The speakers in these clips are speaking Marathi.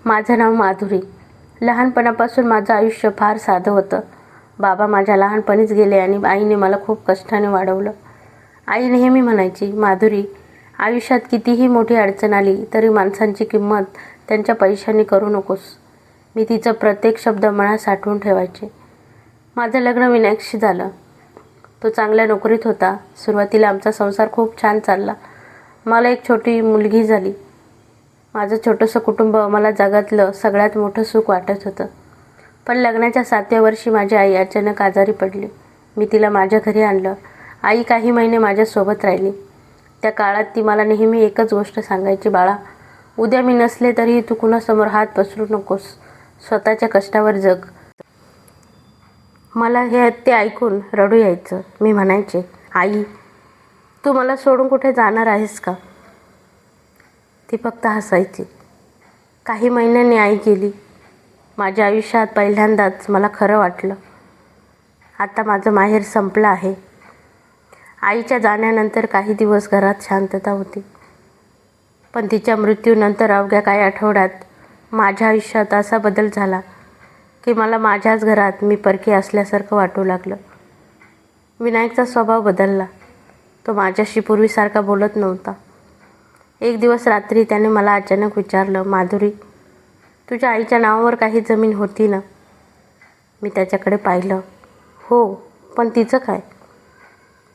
माझं नाव माधुरी. लहानपणापासून माझं आयुष्य फार साधं होतं. बाबा माझ्या लहानपणीच गेले आणि आईने मला खूप कष्टाने वाढवलं. आई नेहमी म्हणायची, माधुरी, आयुष्यात कितीही मोठी अडचण आली तरी माणसांची किंमत त्यांच्या पैशांनी करू नकोस. मी तिचा प्रत्येक शब्द मनात साठवून ठेवायचे. माझं लग्न विनायकशी झालं. तो चांगल्या नोकरीत होता. सुरुवातीला आमचा संसार खूप छान चालला. मला एक छोटी मुलगी झाली. माझं छोटंसं कुटुंब मला जगातलं सगळ्यात मोठं सुख वाटत होतं. पण लग्नाच्या 7व्या वर्षी माझी आई अचानक आजारी पडली. मी तिला माझ्या घरी आणलं. आई काही महिने माझ्यासोबत राहिली. त्या काळात ती मला नेहमी एकच गोष्ट सांगायची, बाळा, उद्या मी नसले तरीही तू कुणासमोर हात पसरू नकोस. स्वतःच्या कष्टावर जग. मला ते ऐकून रडू यायचं. मी म्हणायचे, आई, तू मला सोडून कुठे जाणार आहेस का? ती फक्त हसायची. काही महिन्यांनी आई गेली. माझ्या आयुष्यात पहिल्यांदाच मला खरं वाटलं, आता माझं माहेर संपलं आहे. आईच्या जाण्यानंतर काही दिवस घरात शांतता होती. पण तिच्या मृत्यूनंतर अवघ्या काही आठवड्यात माझ्या आयुष्यात असा बदल झाला की मला माझ्याच घरात मी परकी असल्यासारखं वाटू लागलं. विनायकचा स्वभाव बदलला. तो माझ्याशी पूर्वीसारखा बोलत नव्हता. एक दिवस रात्री त्याने मला अचानक विचारलं, माधुरी, तुझ्या आईच्या नावावर काही जमीन होती ना? मी त्याच्याकडे पाहिलं. हो, पण तिचं काय?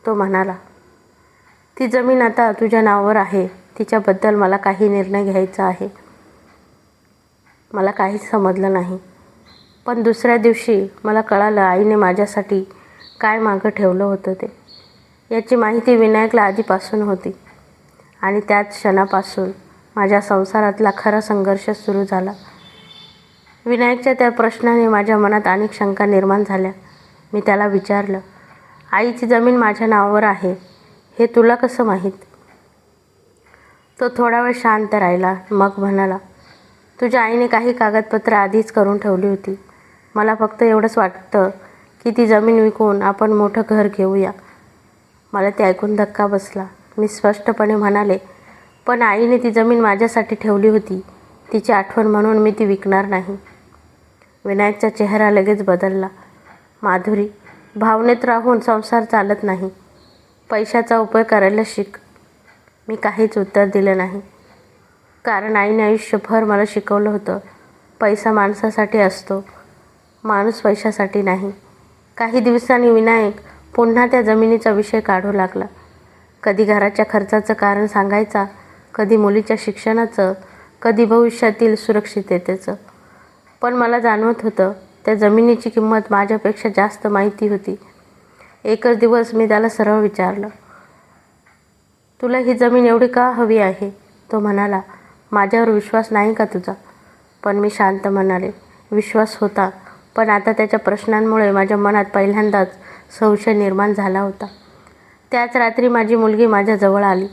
तो म्हणाला, ती जमीन आता तुझ्या नावावर आहे. तिच्याबद्दल मला काही निर्णय घ्यायचा आहे. मला काहीच समजलं नाही. पण दुसऱ्या दिवशी मला कळालं, आईने माझ्यासाठी काय मागं ठेवलं होतं ते. याची माहिती विनायकला आधीपासून होती. आणि त्याच क्षणापासून माझ्या संसारातला खरा संघर्ष सुरू झाला. विनायकच्या त्या प्रश्नाने माझ्या मनात अनेक शंका निर्माण झाल्या. मी त्याला विचारलं, आईची जमीन माझ्या नावावर आहे हे तुला कसं माहीत? तो थोडा वेळ शांत राहिला. मग म्हणाला, तुझ्या आईने काही कागदपत्र आधीच करून ठेवली होती. मला फक्त एवढंच वाटतं की ती जमीन विकून आपण मोठं घर घेऊया. मला ते ऐकून धक्का बसला. मी स्पष्टपणे म्हणाले, पण आईने ती जमीन माझ्यासाठी ठेवली होती. तिची आठवण म्हणून मी ती विकणार नाही. विनायकचा चेहरा लगेच बदलला. माधुरी, भावनेत राहून संसार चालत नाही. पैशाचा उपयोग करायला शिक. मी काहीच उत्तर दिलं नाही. कारण आईने आयुष्यभर मला शिकवलं होतं, पैसा माणसासाठी असतो, माणूस पैशासाठी नाही. काही दिवसांनी विनायक पुन्हा त्या जमिनीचा विषय काढू लागला. कधी घराच्या खर्चाचं कारण सांगायचा, कधी मुलीच्या शिक्षणाचं, कधी भविष्यातील सुरक्षिततेचं. पण मला जाणवत होतं, त्या जमिनीची किंमत माझ्यापेक्षा जास्त माहिती होती. एकच दिवस मी त्याला सरळ विचारलं, तुला ही जमीन एवढी का हवी आहे? तो म्हणाला, माझ्यावर विश्वास नाही का तुझा? पण मी शांत म्हणाले, विश्वास होता, पण आता त्याच्या प्रश्नांमुळे माझ्या मनात पहिल्यांदाच संशय निर्माण झाला होता. त्याच रात्री माझी मुलगी माझ्याजवळ आली.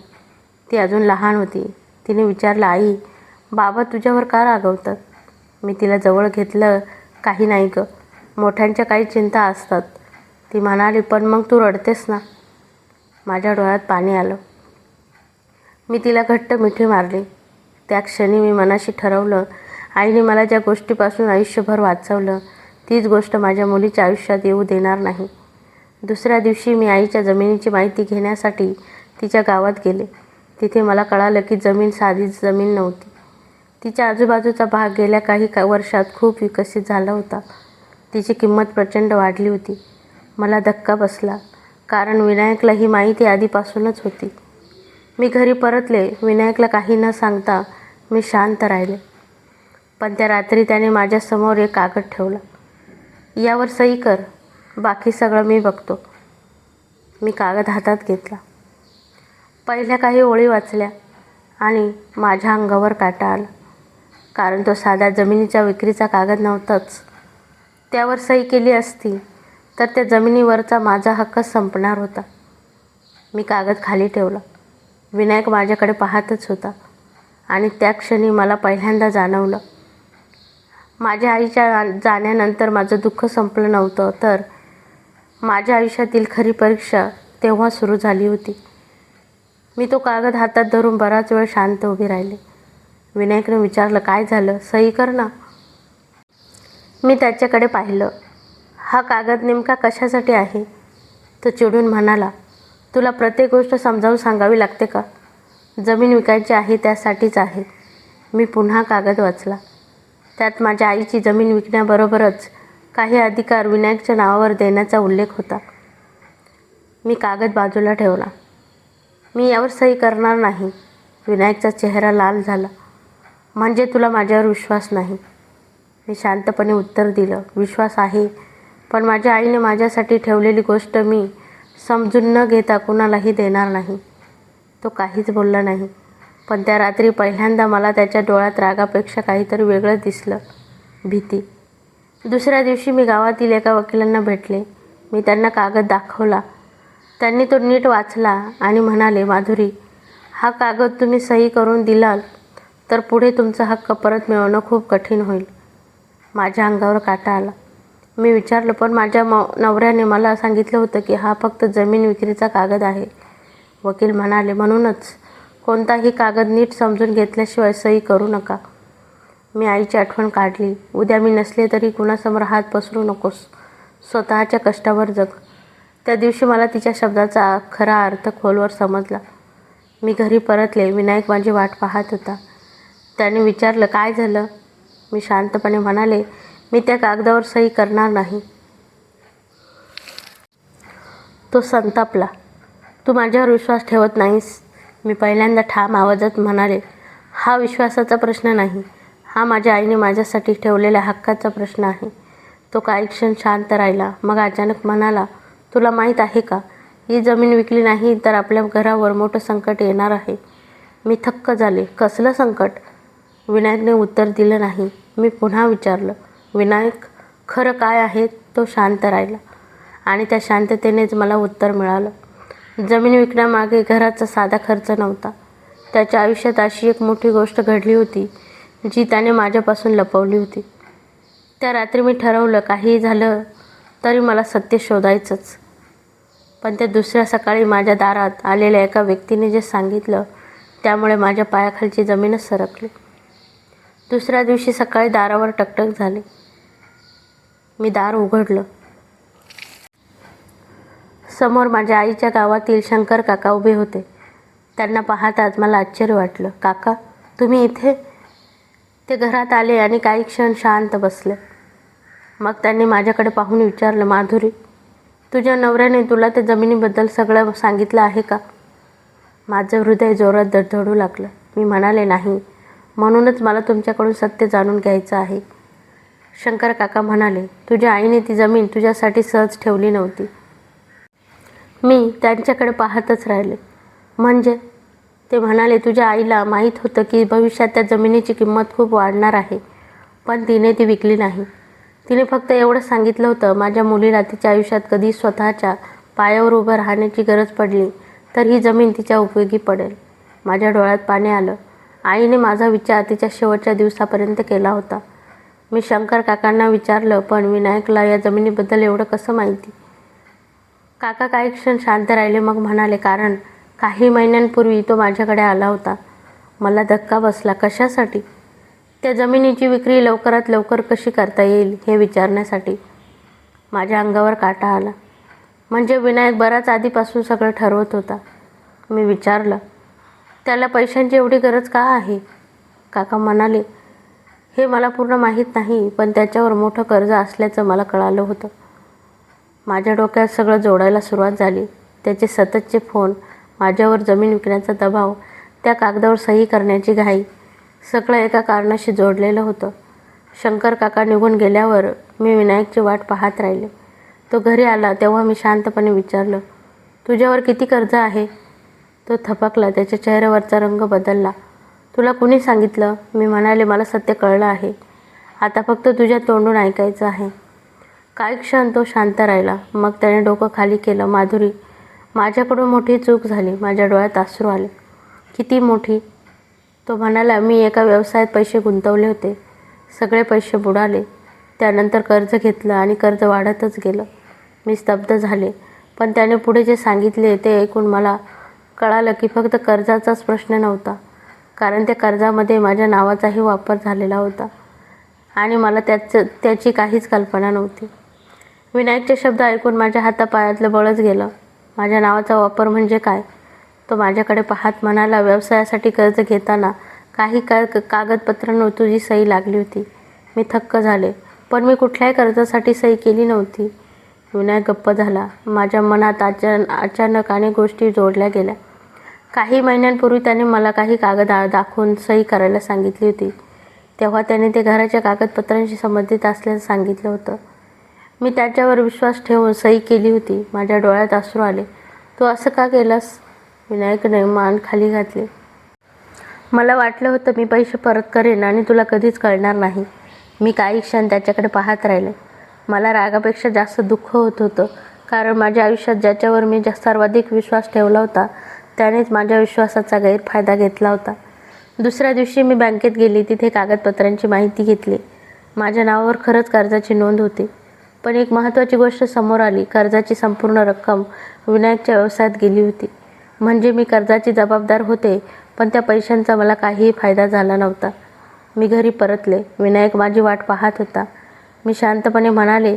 ती अजून लहान होती. तिने विचारलं, आई, बाबा तुझ्यावर का रागवतात? मी तिला जवळ घेतलं. काही नाही गं, मोठ्यांच्या काही चिंता असतात. ती म्हणाली, पण मग तू रडतेस ना? माझ्या डोळ्यात पाणी आलं. मी तिला घट्ट मिठी मारली. त्या क्षणी मी मनाशी ठरवलं, आईने मला ज्या गोष्टीपासून आयुष्यभर वाचवलं, तीच गोष्ट माझ्या मुलीच्या आयुष्यात येऊ देणार नाही. दुसऱ्या दिवशी मी आईच्या जमिनीची माहिती घेण्यासाठी तिच्या गावात गेले. तिथे मला कळालं की जमीन साधी जमीन नव्हती. तिच्या आजूबाजूचा भाग गेल्या काही वर्षात खूप विकसित झाला होता. तिची किंमत प्रचंड वाढली होती. मला धक्का बसला, कारण विनायकला ही माहिती आधीपासूनच होती. मी घरी परतले. विनायकला काही न सांगता मी शांत राहिले. पण त्या रात्री त्याने माझ्यासमोर एक कागद ठेवला. यावर सही कर, बाकी सगळं मी बघतो. मी कागद हातात घेतला. पहिल्या काही ओळी वाचल्या आणि माझ्या अंगावर काटा आला. कारण तो साधा जमिनीच्या विक्रीचा कागद नव्हताच. त्यावर सही केली असती तर त्या जमिनीवरचा माझा हक्क संपणार होता. मी कागद खाली ठेवला. विनायक माझ्याकडे पाहतच होता. आणि त्या क्षणी मला पहिल्यांदा जाणवलं, माझ्या आईच्या जाण्यानंतर माझं दुःख संपलं नव्हतं, तर माझ्या आयुष्यातील खरी परीक्षा तेव्हा सुरू झाली होती. मी तो कागद हातात धरून बराच वेळ शांत उभी राहिले. विनायकने विचारलं, काय झालं? सही कर ना. मी त्याच्याकडे पाहिलं. हा कागद नेमका कशासाठी आहे? तो चिडून म्हणाला, तुला प्रत्येक गोष्ट समजावून सांगावी लागते का? जमीन विकायची आहे त्यासाठीच आहे. मी पुन्हा कागद वाचला. त्यात माझ्या आईची जमीन विकण्याबरोबरच काही अधिकार विनायकच्या नावावर देण्याचा उल्लेख होता. मी कागद बाजूला ठेवला. मी यावर सही करणार नाही. विनायकचा चेहरा लाल झाला. म्हणजे तुला माझ्यावर विश्वास नाही? मी शांतपणे उत्तर दिलं, विश्वास आहे, पण माझ्या आईने माझ्यासाठी ठेवलेली गोष्ट मी समजून न घेता कुणालाही देणार नाही. तो काहीच बोलला नाही. पण त्या रात्री पहिल्यांदा मला त्याच्या डोळ्यात रागापेक्षा काहीतरी वेगळं दिसलं, भीती. दुसऱ्या दिवशी मी गावातील एका वकिलांना भेटले. मी त्यांना कागद दाखवला. त्यांनी तो नीट वाचला आणि म्हणाले, माधुरी, हा कागद तुम्ही सही करून दिलाल तर पुढे तुमचा हक्क परत मिळवणं खूप कठीण होईल. माझ्या अंगावर काटा आला. मी विचारलं, पण माझ्या नवऱ्याने मला सांगितलं होतं की हा फक्त जमीन विक्रीचा कागद आहे. वकील म्हणाले, म्हणूनच कोणताही कागद नीट समजून घेतल्याशिवाय सही करू नका. मी आईची आठवण काढली. उद्या मी नसले तरी कुणासमोर हात पसरू नकोस. स्वतःच्या कष्टावर जग. त्या दिवशी मला तिच्या शब्दाचा खरा अर्थ खोलवर समजला. मी घरी परतले. विनायक माझी वाट पाहत होता. त्याने विचारलं, काय झालं? मी शांतपणे म्हणाले, मी त्या कागदावर सही करणार नाही. तो संतापला. तू माझ्यावर विश्वास ठेवत नाहीस? मी पहिल्यांदा ठाम आवाजात म्हणाले, हा विश्वासाचा प्रश्न नाही. हा माझ्या आईने माझ्यासाठी ठेवलेल्या हक्काचा प्रश्न आहे. तो काही क्षण शांत राहिला. मग अचानक म्हणाला, तुला माहीत आहे का, ही जमीन विकली नाही तर आपल्या घरावर मोठं संकट येणार आहे. मी थक्क झाले. कसलं संकट? विनायकने उत्तर दिलं नाही. मी पुन्हा विचारलं, विनायक, खरं काय आहे? तो शांत राहिला आणि त्या शांततेनेच मला उत्तर मिळालं. जमीन विकण्यामागे घराचा साधा खर्च नव्हता. त्याच्या आयुष्यात अशी एक मोठी गोष्ट घडली होती जी त्याने माझ्यापासून लपवली होती. त्या रात्री मी ठरवलं, काहीही झालं तरी मला सत्य शोधायचंच. पण त्या दुसऱ्या सकाळी माझ्या दारात आलेल्या एका व्यक्तीने जे सांगितलं त्यामुळे माझ्या पायाखालची जमीनच सरकली. दुसऱ्या दिवशी सकाळी दारावर टकटक झाली. मी दार उघडलं. समोर माझ्या आईच्या गावातील शंकर काका उभे होते. त्यांना पाहताच मला आश्चर्य वाटलं. काका, तुम्ही इथे? ते घरात आले आणि काही क्षण शांत बसले. मग त्यांनी माझ्याकडे पाहून विचारलं, माधुरी, तुझ्या नवऱ्याने तुला त्या जमिनीबद्दल सगळं सांगितलं आहे का? माझं हृदय जोरात धडधडू लागलं. मी म्हणाले, नाही, म्हणूनच मला तुमच्याकडून सत्य जाणून घ्यायचं आहे. शंकर काका म्हणाले, तुझ्या आईने ती जमीन तुझ्यासाठी सहज ठेवली नव्हती. मी त्यांच्याकडे पाहतच राहिले. म्हणजे? ते म्हणाले, तुझ्या आईला माहीत होतं की भविष्यात त्या जमिनीची किंमत खूप वाढणार आहे, पण तिने ती विकली नाही. तिने फक्त एवढं सांगितलं होतं, माझ्या मुलीला तिच्या आयुष्यात कधी स्वतःच्या पायावर उभं राहण्याची गरज पडली तर ही जमीन तिच्या उपयोगी पडेल. माझ्या डोळ्यात पाणी आलं. आईने माझा विचार तिच्या शेवटच्या दिवसापर्यंत केला होता. मी शंकर काकांना विचारलं, पण विनायकला या जमिनीबद्दल एवढं कसं माहिती? काका काही क्षण शांत राहिले. मग म्हणाले, कारण काही महिन्यांपूर्वी तो माझ्याकडे आला होता. मला धक्का बसला. कशासाठी? त्या जमिनीची विक्री लवकरात लवकर कशी करता येईल हे विचारण्यासाठी. माझ्या अंगावर काटा आला. म्हणजे विनायक बराच आधीपासून सगळं ठरवत होता. मी विचारलं, त्याला पैशांची एवढी गरज का आहे? काका म्हणाले, हे मला पूर्ण माहीत नाही, पण त्याच्यावर मोठं कर्ज असल्याचं मला कळालं होतं. माझ्या डोक्यात सगळं जोडायला सुरुवात झाली. त्याचे सततचे फोन, माझ्यावर जमीन विकण्याचा दबाव, त्या कागदावर सही करण्याची घाई, सगळं एका कारणाशी जोडलेलं होतं. शंकर काका निघून गेल्यावर मी विनायकची वाट पाहत राहिले. तो घरी आला तेव्हा मी शांतपणे विचारलं, तुझ्यावर किती कर्ज आहे? तो थपकला. त्याच्या चेहऱ्यावरचा रंग बदलला. तुला कुणी सांगितलं? मी म्हणाले, मला सत्य कळलं आहे. आता फक्त तुझ्या तोंडून ऐकायचं आहे. काही क्षण तो शांत राहिला. मग त्याने डोकं खाली केलं. माधुरी, माझ्याकडून मोठी चूक झाली. माझ्या डोळ्यात अश्रू आले. किती मोठी? तो म्हणाला, मी एका व्यवसायात पैसे गुंतवले होते. सगळे पैसे बुडाले. त्यानंतर कर्ज घेतलं आणि कर्ज वाढतच गेलं. मी स्तब्ध झाले. पण त्याने पुढे जे सांगितले ते ऐकून मला कळालं की फक्त कर्जाचाच प्रश्न नव्हता. कारण त्या कर्जामध्ये माझ्या नावाचाही वापर झालेला होता आणि मला त्याची काहीच कल्पना नव्हती. विनायकचे शब्द ऐकून माझ्या हातापायातलं बळच गेलं. माझ्या नावाचा वापर म्हणजे काय? तो माझ्याकडे पाहत म्हणाला, व्यवसायासाठी कर्ज घेताना काही कागदपत्रांवर तुझी सही लागली होती. मी थक्क झाले. पण मी कुठल्याही कर्जासाठी सही केली नव्हती. विनायक गप्प झाला. माझ्या मनात अचानक अनेक गोष्टी जोडल्या गेल्या. काही महिन्यांपूर्वी त्याने मला काही कागद दाखवून सही करायला सांगितली होती. तेव्हा त्याने ते घराच्या कागदपत्रांशी संबंधित असल्याचं सांगितलं होतं. मी त्याच्यावर विश्वास ठेवून सही केली होती. माझ्या डोळ्यात अश्रू आले. तू असं का केलंस? विनायकने मान खाली घातली. मला वाटलं होतं मी पैसे परत करेन आणि तुला कधीच कळणार नाही. मी काही क्षण त्याच्याकडे पाहत राहिले. मला रागापेक्षा जास्त दुःख होत होतं, कारण माझ्या आयुष्यात ज्याच्यावर मी सर्वाधिक विश्वास ठेवला होता त्यानेच माझ्या विश्वासाचा गैरफायदा घेतला होता. दुसऱ्या दिवशी मी बँकेत गेली. तिथे कागदपत्रांची माहिती घेतली. माझ्या नावावर खरंच कर्जाची नोंद होती. पण एक महत्त्वाची गोष्ट समोर आली. कर्जाची संपूर्ण रक्कम विनायकच्या व्यवसायात गेली होती. म्हणजे मी कर्जाची जबाबदार होते, पण त्या पैशांचा मला काहीही फायदा झाला नव्हता. मी घरी परतले. विनायक माझी वाट पाहत होता. मी शांतपणे म्हणाले,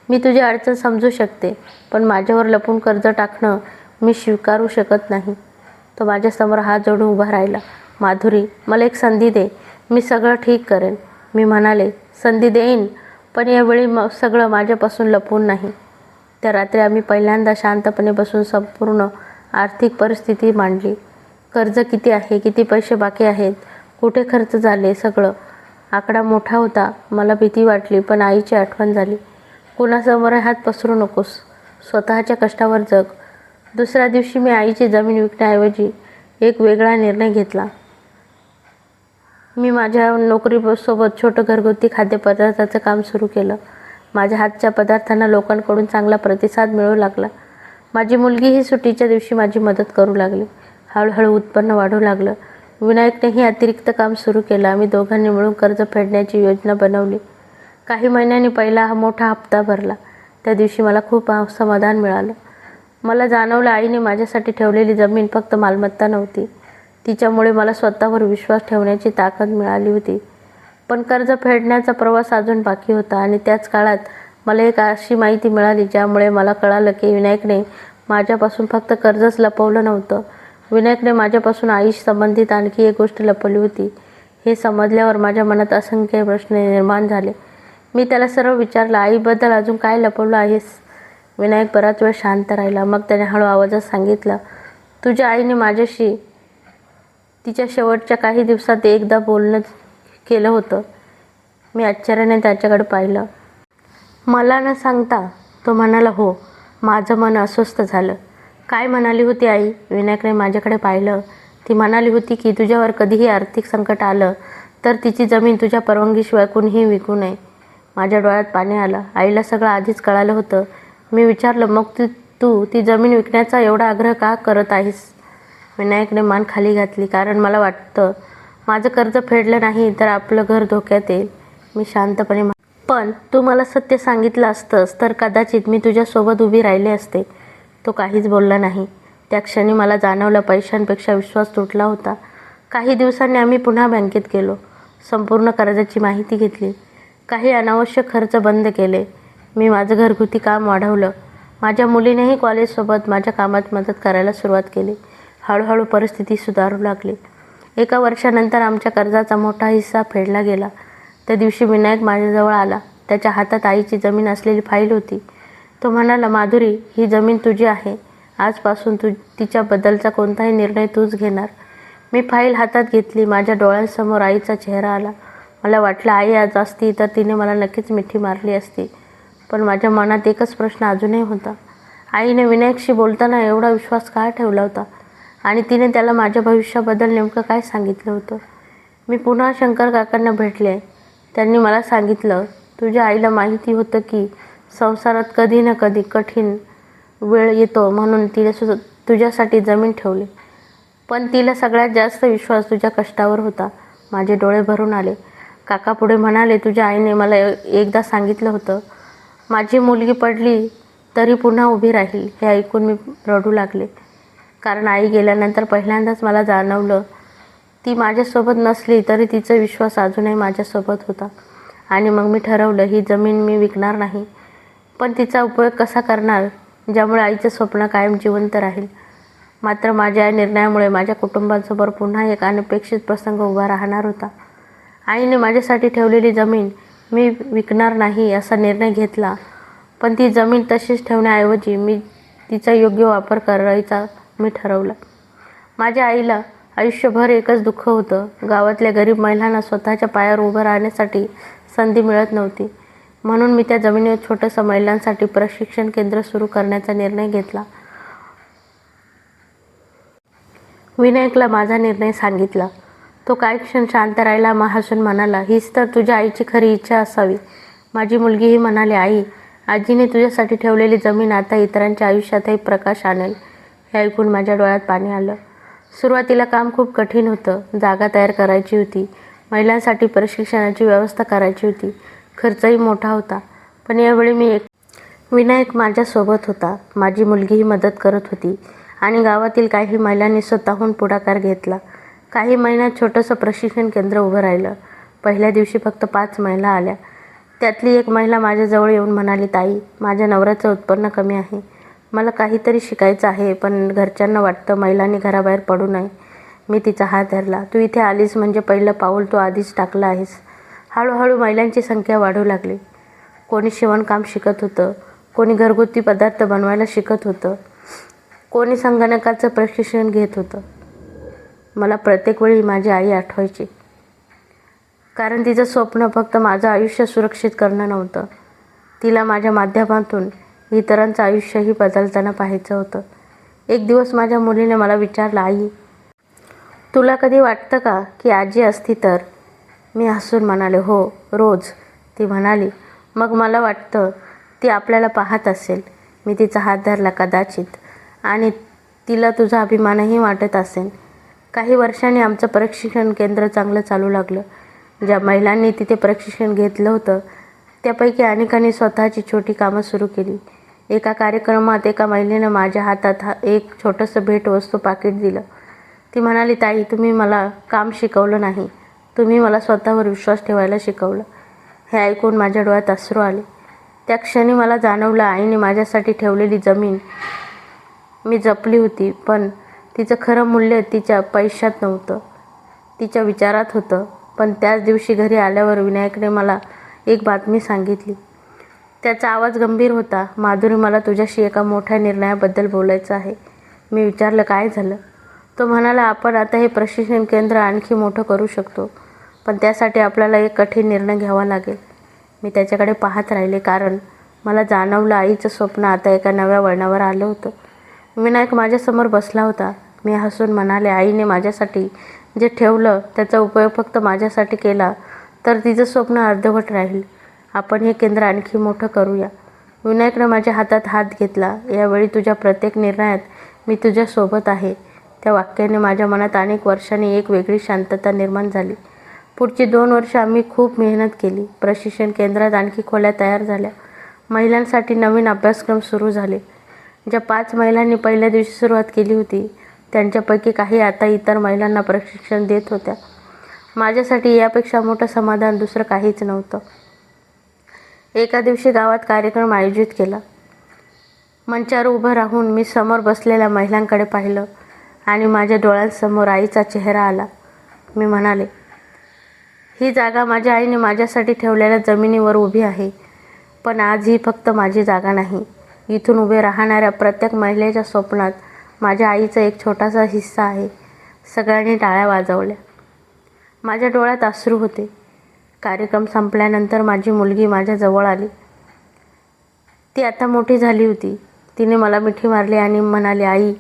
मी तुझी अडचण समजू शकते, पण माझ्यावर लपून कर्ज टाकणं मी स्वीकारू शकत नाही. तो माझ्यासमोर हात जोडून उभा राहिला. माधुरी, मला एक संधी दे. मी सगळं ठीक करेन. मी म्हणाले, संधी देईन, पण यावेळी सगळं माझ्यापासून लपवून नाही. त्या रात्री आम्ही पहिल्यांदा शांतपणे बसून संपूर्ण आर्थिक परिस्थिती मांडली. कर्ज किती आहे, किती पैसे बाकी आहेत, कुठे खर्च झाले, सगळं. आकडा मोठा होता. मला भीती वाटली, पण आईची आठवण झाली. कुणासमोर हात पसरू नकोस, स्वतःच्या कष्टावर जग. दुसऱ्या दिवशी मी आईची जमीन विकण्याऐवजी एक वेगळा निर्णय घेतला. मी माझ्या नोकरीसोबत छोटं घरगुती खाद्यपदार्थाचं काम सुरू केलं. माझ्या हातच्या पदार्थांना लोकांकडून चांगला प्रतिसाद मिळू लागला. माझी मुलगीही सुट्टीच्या दिवशी माझी मदत करू लागली. हळूहळू उत्पन्न वाढू लागलं. विनायकनेही अतिरिक्त काम सुरू केलं. आम्ही दोघांनी मिळून कर्ज फेडण्याची योजना बनवली. काही महिन्यांनी पहिला मोठा हप्ता भरला. त्या दिवशी मला खूप समाधान मिळालं. मला जाणवलं, आईने माझ्यासाठी ठेवलेली जमीन फक्त मालमत्ता नव्हती. तिच्यामुळे मला स्वतःवर विश्वास ठेवण्याची ताकद मिळाली होती. पण कर्ज फेडण्याचा प्रवास अजून बाकी होता आणि त्याच काळात मला एक अशी माहिती मिळाली ज्यामुळे मला कळालं की विनायकने माझ्यापासून फक्त कर्जच लपवलं नव्हतं. विनायकने माझ्यापासून आईशी संबंधित आणखी एक गोष्ट लपवली होती. हे समजल्यावर माझ्या मनात असंख्य प्रश्न निर्माण झाले. मी त्याला सर्व विचारलं, आईबद्दल अजून काय लपवलं आहेस? विनायक बराच वेळ शांत राहिला. मग त्याने हळू आवाजात सांगितलं, तुझ्या आईने माझ्याशी तिच्या शेवटच्या काही दिवसात एकदा बोलणं केलं होतं. मी आश्चर्याने त्याच्याकडे पाहिलं. मला न सांगता तो म्हणाला, हो. माझं मन अस्वस्थ झालं. काय म्हणाली होती आई? विनायकने माझ्याकडे पाहिलं. ती म्हणाली होती की तुझ्यावर कधीही आर्थिक संकट आलं तर तिची जमीन तुझ्या परवानगीशिवाय कुणीही विकू नये. माझ्या डोळ्यात पाणी आलं. आईला सगळं आधीच कळालं होतं. मी विचारलं, मग तू ती जमीन विकण्याचा एवढा आग्रह का करत आहेस? विनायकने मान खाली घातली. कारण मला वाटतं माझं कर्ज फेडलं नाही तर आपलं घर धोक्यात येईल. मी शांतपणे पण तू मला सत्य सांगितलं असतंस तर कदाचित मी तुझ्यासोबत उभी राहिले असते. तो काहीच बोलला नाही. त्या क्षणी मला जाणवलं, पैशांपेक्षा विश्वास तुटला होता. काही दिवसांनी आम्ही पुन्हा बँकेत गेलो. संपूर्ण कर्जाची माहिती घेतली. काही अनावश्यक खर्च बंद केले. मी माझं घरगुती काम वाढवलं. माझ्या मुलीनेही कॉलेजसोबत माझ्या कामात मदत करायला सुरुवात केली. हळूहळू परिस्थिती सुधारू लागली. एका वर्षानंतर आमच्या कर्जाचा मोठा हिस्सा फेडला गेला. त्या दिवशी विनायक माझ्याजवळ आला. त्याच्या हातात आईची जमीन असलेली फाईल होती. तो म्हणाला, माधुरी, ही जमीन तुझी आहे. आजपासून तिच्याबद्दलचा कोणताही निर्णय तूच घेणार. मी फाईल हातात घेतली. माझ्या डोळ्यांसमोर आईचा चेहरा आला. मला वाटलं, आई आज असती तर तिने मला नक्कीच मिठी मारली असती. पण माझ्या मनात एकच प्रश्न अजूनही होता. आईने विनायकशी बोलताना एवढा विश्वास का ठेवला होता? आणि तिने त्याला माझ्या भविष्याबद्दल नेमकं काय सांगितलं होतं? मी पुन्हा शंकर काकांना भेटले. त्यांनी मला सांगितलं, तुझ्या आईला माहिती होतं की संसारात कधी ना कधी कठीण वेळ येतो, म्हणून तिने तुझ्यासाठी जमीन ठेवली. पण तिला सगळ्यात जास्त विश्वास तुझ्या कष्टावर होता. माझे डोळे भरून आले. काका पुढे म्हणाले, तुझ्या आईने मला एकदा सांगितलं होतं, माझी मुलगी पडली तरी पुन्हा उभी राहील. हे ऐकून मी रडू लागले. कारण आई गेल्यानंतर पहिल्यांदाच मला जाणवलं ती माझ्यासोबत नसली तरी तिचा विश्वास अजूनही माझ्यासोबत होता. आणि मग मी ठरवलं, ही जमीन मी विकणार नाही, पण तिचा उपयोग कसा करणार ज्यामुळे आईचं स्वप्न कायम जिवंत राहील. मात्र माझ्या या निर्णयामुळे माझ्या कुटुंबासमोर पुन्हा एक अनपेक्षित प्रसंग उभा राहणार होता. आईने माझ्यासाठी ठेवलेली जमीन मी विकणार नाही असा निर्णय घेतला, पण ती जमीन तशीच ठेवण्याऐवजी मी तिचा योग्य वापर करायचा मी ठरवलं. माझ्या आईला आयुष्यभर एकच दुःख होतं, गावातल्या गरीब महिलांना स्वतःच्या पायावर उभं राहण्यासाठी संधी मिळत नव्हती. म्हणून मी त्या जमिनीवर छोटंसं महिलांसाठी प्रशिक्षण केंद्र सुरू करण्याचा निर्णय घेतला. विनायकला माझा निर्णय सांगितला. तो काही क्षण शांत राहिला, मग हसून म्हणाला, हीच तर तुझ्या आईची खरी इच्छा असावी. माझी मुलगीही म्हणाली, आई, आजीने तुझ्यासाठी ठेवलेली जमीन आता इतरांच्या आयुष्यातही प्रकाश आणेल. हे ऐकून माझ्या डोळ्यात पाणी आलं. सुरुवातीला काम खूप कठीण होतं. जागा तयार करायची होती, महिलांसाठी प्रशिक्षणाची व्यवस्था करायची होती, खर्चही मोठा होता. पण यावेळी विनायक माझ्यासोबत होता. माझी मुलगीही मदत करत होती आणि गावातील काही महिलांनी स्वतःहून पुढाकार घेतला. काही महिन्यात छोटंसं प्रशिक्षण केंद्र उभं राहिलं. पहिल्या दिवशी फक्त 5 महिला आल्या. त्यातली एक महिला माझ्याजवळ येऊन म्हणाली, ताई, माझ्या नवऱ्याचं उत्पन्न कमी आहे, मला काहीतरी शिकायचं आहे, पण घरच्यांना वाटतं महिलांनी घराबाहेर पडू नये. मी तिचा हात धरला. तू इथे आलीस म्हणजे पहिलं पाऊल तू आधीच टाकलं आहेस. हळूहळू महिलांची संख्या वाढू लागली. कोणी शिवणकाम शिकत होतं, कोणी घरगुती पदार्थ बनवायला शिकत होतं, कोणी संगणकाचं प्रशिक्षण घेत होतं. मला प्रत्येक वेळी माझी आई आठवायची, कारण तिचं स्वप्न फक्त माझं आयुष्य सुरक्षित करणं नव्हतं. तिला माझ्या माध्यमातून इतरांचं आयुष्यही बदलताना पाहायचं होतं. एक दिवस माझ्या मुलीने मला विचारलं, आई, तुला कधी वाटतं का की आजी असती तर? मी हसून म्हणाले, हो, रोज. ती म्हणाली, मग मला वाटतं ती आपल्याला पाहत असेल. मी तिचा हात धरला. कदाचित. आणि तिला तुझा अभिमानही वाटत असेल. काही वर्षांनी आमचं प्रशिक्षण केंद्र चांगलं चालू लागलं. ज्या महिलांनी तिथे प्रशिक्षण घेतलं होतं त्यापैकी अनेकांनी स्वतःची छोटी कामं सुरू केली. एका कार्यक्रमात एका महिलेनं माझ्या हातात एक छोटंसं भेटवस्तू पाकिट दिलं. ती म्हणाली, ताई, तुम्ही मला काम शिकवलं नाही, तुम्ही मला स्वतःवर विश्वास ठेवायला शिकवलं. हे ऐकून माझ्या डोळ्यात अश्रू आले. त्या क्षणी मला जाणवलं, आईने माझ्यासाठी ठेवलेली जमीन मी जपली होती, पण तिचं खरं मूल्य तिच्या पैशात नव्हतं, तिच्या विचारात होतं. पण त्याच दिवशी घरी आल्यावर विनायकने मला एक बातमी सांगितली. त्याचा आवाज गंभीर होता. माधुरी, मला तुझ्याशी एका मोठ्या निर्णयाबद्दल बोलायचं आहे. मी विचारलं, काय झालं? तो म्हणाला, आपण आता हे प्रशिक्षण केंद्र आणखी मोठं करू शकतो, पण त्यासाठी आपल्याला एक कठीण निर्णय घ्यावा लागेल. मी त्याच्याकडे पाहत राहिले, कारण मला जाणवलं आईचं स्वप्न आता एका नव्या वळणावर आलं होतं. विनायक माझ्यासमोर बसला होता. मी हसून म्हणाले, आईने माझ्यासाठी जे ठेवलं त्याचा उपयोग फक्त माझ्यासाठी केला तर तिचं स्वप्न अर्धवट राहील. आपण हे केंद्र आणखी मोठं करूया. विनायकनं माझ्या हातात हात घेतला. यावेळी तुझ्या प्रत्येक निर्णयात मी तुझ्यासोबत आहे. त्या वाक्याने माझ्या मनात अनेक वर्षांनी एक वेगळी शांतता निर्माण झाली. पुढची 2 वर्ष आम्ही खूप मेहनत केली. प्रशिक्षण केंद्रात आणखी खोल्या तयार झाल्या. महिलांसाठी नवीन अभ्यासक्रम सुरू झाले. ज्या 5 महिलांनी पहिल्या दिवशी सुरुवात केली होती त्यांच्यापैकी काही आता इतर महिलांना प्रशिक्षण देत होत्या. माझ्यासाठी यापेक्षा मोठं समाधान दुसरं काहीच नव्हतं. एका दिवशी गावात कार्यक्रम आयोजित केला. मंचावर उभं राहून मी समोर बसलेल्या महिलांकडे पाहिलं आणि माझ्या डोळ्यांसमोर आईचा चेहरा आला. मी म्हणाले, ही जागा माझ्या आईने माझ्यासाठी ठेवलेल्या जमिनीवर उभी आहे, पण आज ही फक्त माझी जागा नाही. इथून उभे राहणाऱ्या प्रत्येक महिलेच्या स्वप्नात माझ्या आईचा एक छोटासा हिस्सा आहे. सगळ्यांनी टाळ्या वाजवल्या. माझ्या डोळ्यात अश्रू होते. कार्यक्रम संपल्यानंतर माझी मुलगी माझ्या जवळ आली. ती आता मोठी झाली होती. तिने मला मिठी मारली आणि म्हणाली, आई,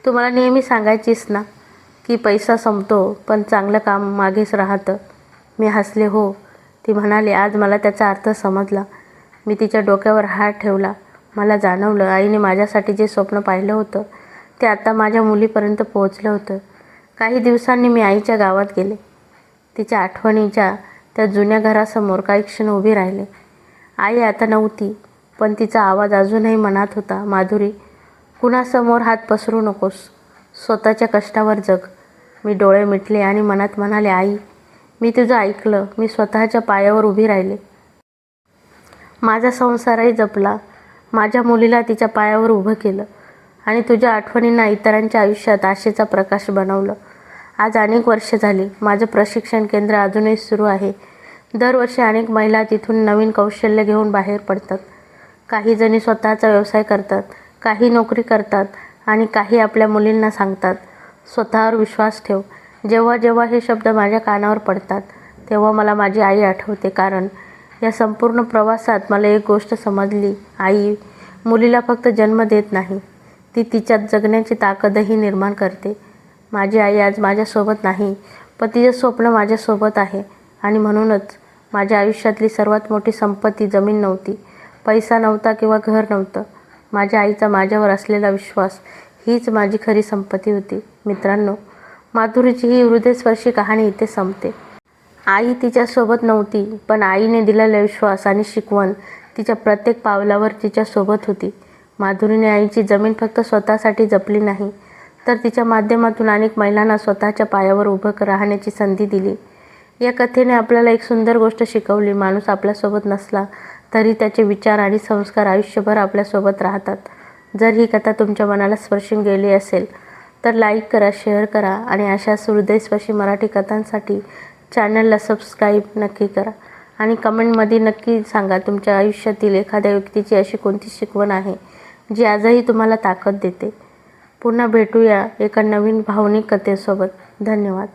तू मला नेहमी सांगायचीस ना की पैसा संपतो पण चांगलं काम मागेच राहतं. मी हसले. हो, ती म्हणाली, आज मला त्याचा अर्थ समजला. मी तिच्या डोक्यावर हात ठेवला. मला जाणवलं, आईने माझ्यासाठी जे स्वप्न पाहिलं होतं ते आता माझ्या मुलीपर्यंत पोहोचलं होतं. काही दिवसांनी मी आईच्या गावात गेले. तिच्या आठवणीच्या त्या जुन्या घरासमोर काही क्षण उभी राहिले. आई आता नव्हती, पण तिचा आवाज अजूनही मनात होता. माधुरी, कुणासमोर हात पसरू नकोस, स्वतःच्या कष्टावर जग. मी डोळे मिटले आणि मनात म्हणाले, आई, मी तुझं ऐकलं. मी स्वतःच्या पायावर उभी राहिले. माझा संसारही जपला. माझ्या मुलीला तिच्या पायावर उभं केलं आणि तुझ्या आठवणींना इतरांच्या आयुष्यात आशेचा प्रकाश बनवलं. आज अनेक वर्ष झाली. माझं प्रशिक्षण केंद्र अजूनही सुरू आहे. दरवर्षी अनेक महिला तिथून नवीन कौशल्य घेऊन बाहेर पडतात. काही जणी स्वतःचा व्यवसाय करतात, काही नोकरी करतात आणि काही आपल्या मुलींना सांगतात, स्वतःवर विश्वास ठेव. जेव्हा जेव्हा हे शब्द माझ्या कानावर पडतात तेव्हा मला माझी आई आठवते. कारण या संपूर्ण प्रवासात मला एक गोष्ट समजली, आई मुलीला फक्त जन्म देत नाही, ती तिच्यात जगण्याची ताकदही निर्माण करते. माझी आई आज माझ्यासोबत नाही, पण तिचं स्वप्न माझ्यासोबत आहे. आणि म्हणूनच माझ्या आयुष्यातली सर्वात मोठी संपत्ती जमीन नव्हती, पैसा नव्हता किंवा घर नव्हतं. माझ्या आईचा माझ्यावर असलेला विश्वास हीच माझी खरी संपत्ती होती. मित्रांनो, माधुरीची ही हृदयस्पर्शी कहाणी इथे संपते. आई तिच्यासोबत नव्हती, पण आईने दिलेला विश्वास आणि शिकवण तिच्या प्रत्येक पावलावर तिच्यासोबत होती. माधुरीने आईची जमीन फक्त स्वतःसाठी जपली नाही, तर तिच्या माध्यमातून अनेक महिलांना स्वतःच्या पायावर उभं राहण्याची संधी दिली. या कथेने आपल्याला एक सुंदर गोष्ट शिकवली. माणूस आपल्यासोबत नसला तरी त्याचे विचार आणि संस्कार आयुष्यभर आपल्यासोबत राहतात. जर ही कथा तुमच्या मनाला स्पर्शून गेली असेल तर लाईक करा, शेअर करा आणि अशाच हृदयस्पर्शी मराठी कथांसाठी चॅनलला सबस्क्राईब नक्की करा. आणि कमेंटमध्ये नक्की सांगा तुमच्या आयुष्यातील एखाद्या व्यक्तीची अशी कोणती शिकवण आहे जी आजही तुम्हाला ताकद देते. पुन्हा भेटूया एका नवीन भावनिक कथेसोबत. धन्यवाद.